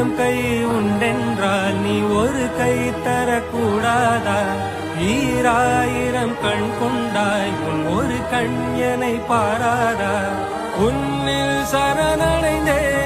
ஆயிரம் கை உண்டென்றால் நீ ஒரு கை தரக்கூடாதா? ஈராயிரம் கண் கொண்டாய் ஒரு கண் என்னை பாராதா? உன்னில் சரணடைந்தே